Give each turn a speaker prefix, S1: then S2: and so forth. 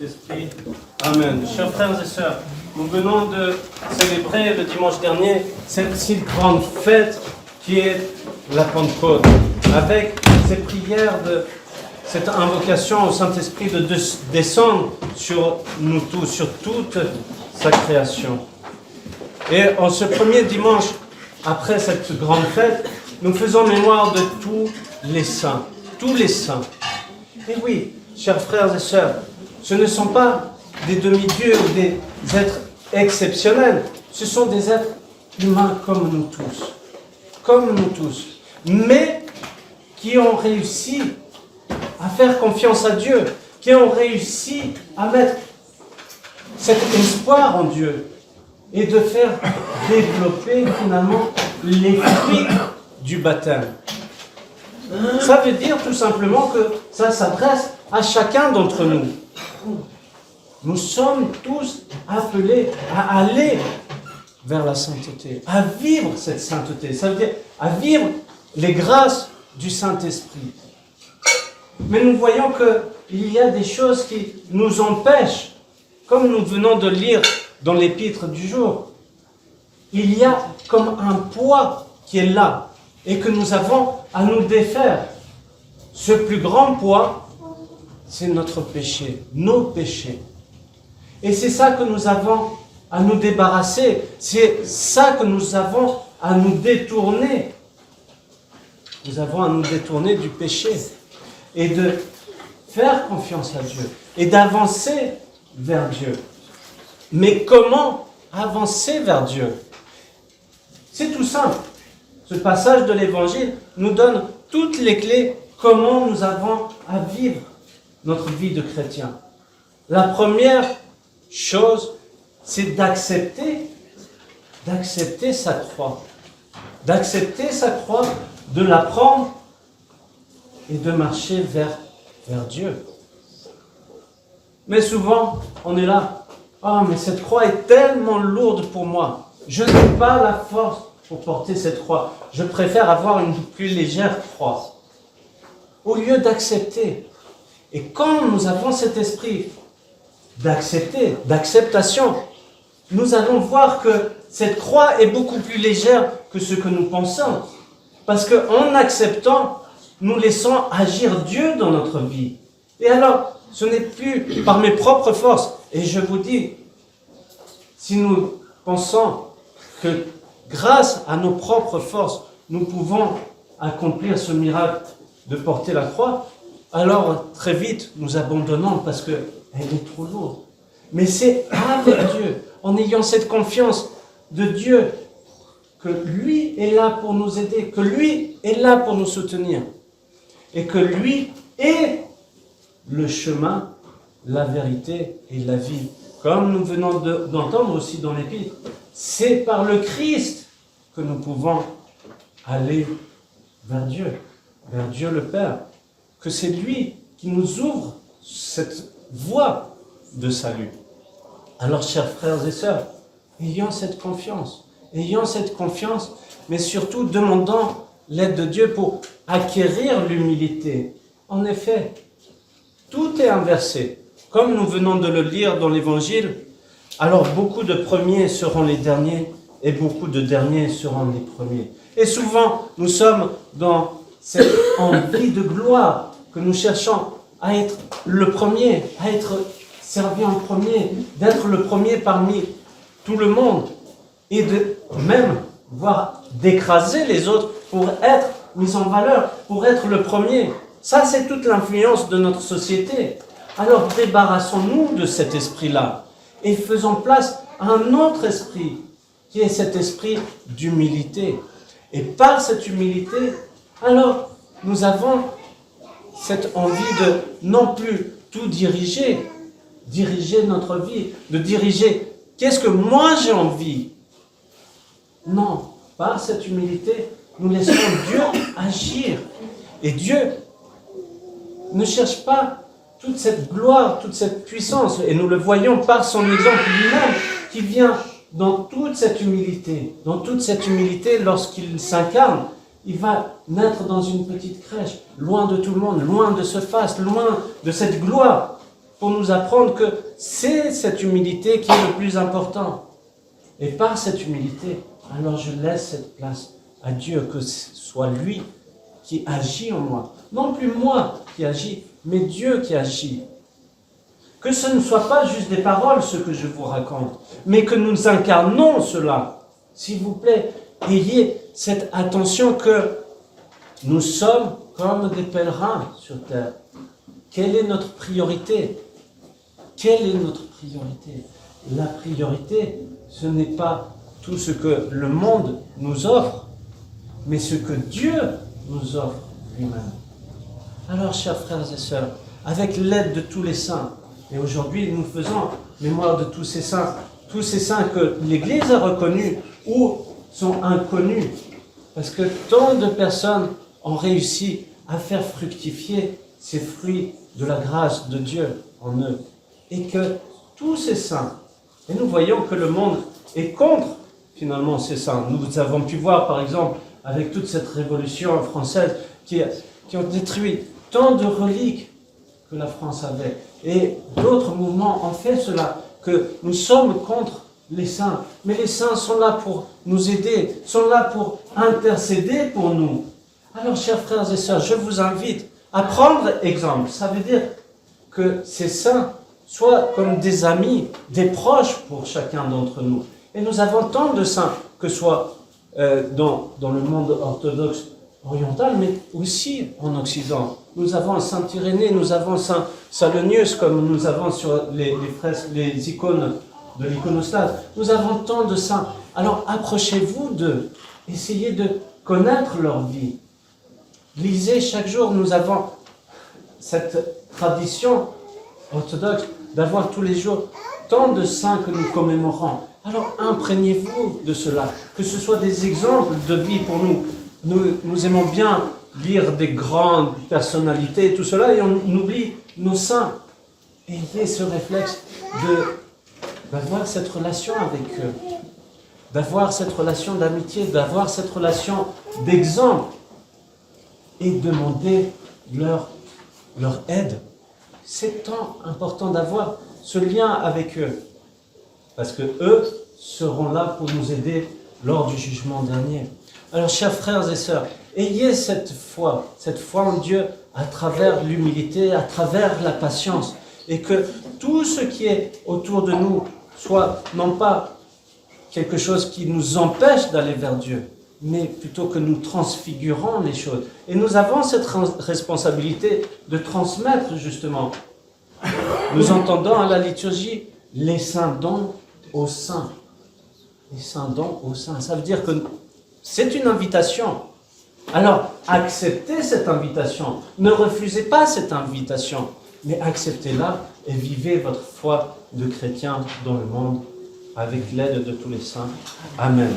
S1: Esprit. Amen. Chers frères et sœurs, nous venons de célébrer le dimanche dernier cette si grande fête qui est la Pentecôte, avec ces prières cette invocation au Saint-Esprit de descendre sur nous tous, sur toute sa création. Et en ce premier dimanche, après cette grande fête, nous faisons mémoire de tous les saints. Tous les saints. Et oui, chers frères et sœurs, ce ne sont pas des demi-dieux ou des êtres exceptionnels. Ce sont des êtres humains comme nous tous. Comme nous tous. Mais qui ont réussi à faire confiance à Dieu. Qui ont réussi à mettre cet espoir en Dieu. Et de faire développer finalement les fruits du baptême. Ça veut dire tout simplement que ça s'adresse à chacun d'entre nous. Nous sommes tous appelés à aller vers la sainteté, à vivre cette sainteté. Ça veut dire à vivre les grâces du Saint-Esprit. Mais nous voyons qu'il y a des choses qui nous empêchent, comme nous venons de lire dans l'épître du jour. Il y a comme un poids qui est là et que nous avons à nous défaire. Ce plus grand poids, c'est notre péché, nos péchés. Et c'est ça que nous avons à nous débarrasser. C'est ça que nous avons à nous détourner. Nous avons à nous détourner du péché et de faire confiance à Dieu et d'avancer vers Dieu. Mais comment avancer vers Dieu? C'est tout simple. Ce passage de l'Évangile nous donne toutes les clés comment nous avons à vivre notre vie de chrétien. La première chose, c'est d'accepter sa croix. D'accepter sa croix, de la prendre et de marcher vers Dieu. Mais souvent, on est là. Ah, mais cette croix est tellement lourde pour moi. Je n'ai pas la force pour porter cette croix. Je préfère avoir une plus légère croix. Au lieu d'accepter. Et quand nous avons cet esprit d'accepter, d'acceptation, nous allons voir que cette croix est beaucoup plus légère que ce que nous pensons. Parce qu'en acceptant, nous laissons agir Dieu dans notre vie. Et alors, ce n'est plus par mes propres forces. Et je vous dis, si nous pensons que grâce à nos propres forces, nous pouvons accomplir ce miracle de porter la croix, alors très vite nous abandonnons parce qu'elle est trop lourde. Mais c'est avec Dieu, en ayant cette confiance de Dieu, que lui est là pour nous aider, que lui est là pour nous soutenir, et que lui est le chemin, la vérité et la vie. Comme nous venons d'entendre aussi dans l'Épître, c'est par le Christ que nous pouvons aller vers Dieu le Père, que c'est lui qui nous ouvre cette voie de salut. Alors, chers frères et sœurs, ayons cette confiance, mais surtout demandons l'aide de Dieu pour acquérir l'humilité. En effet, tout est inversé. Comme nous venons de le lire dans l'Évangile, alors beaucoup de premiers seront les derniers et beaucoup de derniers seront les premiers. Et souvent, nous sommes dans cette envie de gloire que nous cherchons à être le premier, à être servi en premier, d'être le premier parmi tout le monde et de même voire d'écraser les autres pour être mis en valeur, pour être le premier. Ça, c'est toute l'influence de notre société. Alors débarrassons-nous de cet esprit-là et faisons place à un autre esprit, qui est cet esprit d'humilité. Et par cette humilité, alors nous avons cette envie de non plus tout diriger notre vie, de diriger qu'est-ce que moi j'ai envie. Non, par cette humilité, nous laissons Dieu agir. Et Dieu ne cherche pas toute cette gloire, toute cette puissance, et nous le voyons par son exemple lui-même, qui vient dans toute cette humilité. Dans toute cette humilité, lorsqu'il s'incarne, il va naître dans une petite crèche, loin de tout le monde, loin de ce faste, loin de cette gloire. pour nous apprendre que c'est cette humilité qui est le plus important. Et par cette humilité, alors je laisse cette place à Dieu, que ce soit lui qui agit en moi. Non plus moi qui agis, mais Dieu qui agit. Que ce ne soit pas juste des paroles, ce que je vous raconte, mais que nous incarnons cela. S'il vous plaît, ayez cette attention que nous sommes comme des pèlerins sur terre. Quelle est notre priorité? Quelle est notre priorité? La priorité, ce n'est pas tout ce que le monde nous offre, mais ce que Dieu nous offre lui-même. Alors, chers frères et sœurs, avec l'aide de tous les saints, et aujourd'hui nous faisons mémoire de tous ces saints que l'Église a reconnus ou sont inconnus, parce que tant de personnes ont réussi à faire fructifier ces fruits de la grâce de Dieu en eux. Et que tous ces saints, et nous voyons que le monde est contre finalement ces saints. Nous avons pu voir par exemple avec toute cette révolution française qui ont détruit tant de reliques que la France avait. Et d'autres mouvements ont fait cela, que nous sommes contre les saints. Mais les saints sont là pour nous aider, sont là pour intercéder pour nous. Alors, chers frères et sœurs, je vous invite à prendre exemple. Ça veut dire que ces saints soient comme des amis, des proches pour chacun d'entre nous. Et nous avons tant de saints, que ce soit dans le monde orthodoxe oriental, mais aussi en Occident. Nous avons Saint Irénée, nous avons Saint Salonius, comme nous avons sur les fresques, les icônes de l'iconostase. Nous avons tant de saints. Alors approchez-vous d'eux, essayez de connaître leur vie. Lisez chaque jour, nous avons cette tradition orthodoxe d'avoir tous les jours tant de saints que nous commémorons. Alors imprégnez-vous de cela, que ce soit des exemples de vie pour nous. Nous aimons bien lire des grandes personnalités, tout cela, et on oublie nos saints. Ayez ce réflexe d'avoir cette relation avec eux, d'avoir cette relation d'amitié, d'avoir cette relation d'exemple, et demander leur aide. C'est tant important d'avoir ce lien avec eux, parce que eux seront là pour nous aider lors du jugement dernier. Alors, chers frères et sœurs, ayez cette foi en Dieu à travers l'humilité, à travers la patience, et que tout ce qui est autour de nous soit non pas quelque chose qui nous empêche d'aller vers Dieu, mais plutôt que nous transfigurons les choses. Et nous avons cette responsabilité de transmettre justement. Nous entendons à la liturgie les saints dons aux saints. Les saints dons aux saints. Ça veut dire que c'est une invitation. Alors, acceptez cette invitation. Ne refusez pas cette invitation, mais acceptez-la et vivez votre foi de chrétien dans le monde avec l'aide de tous les saints. Amen.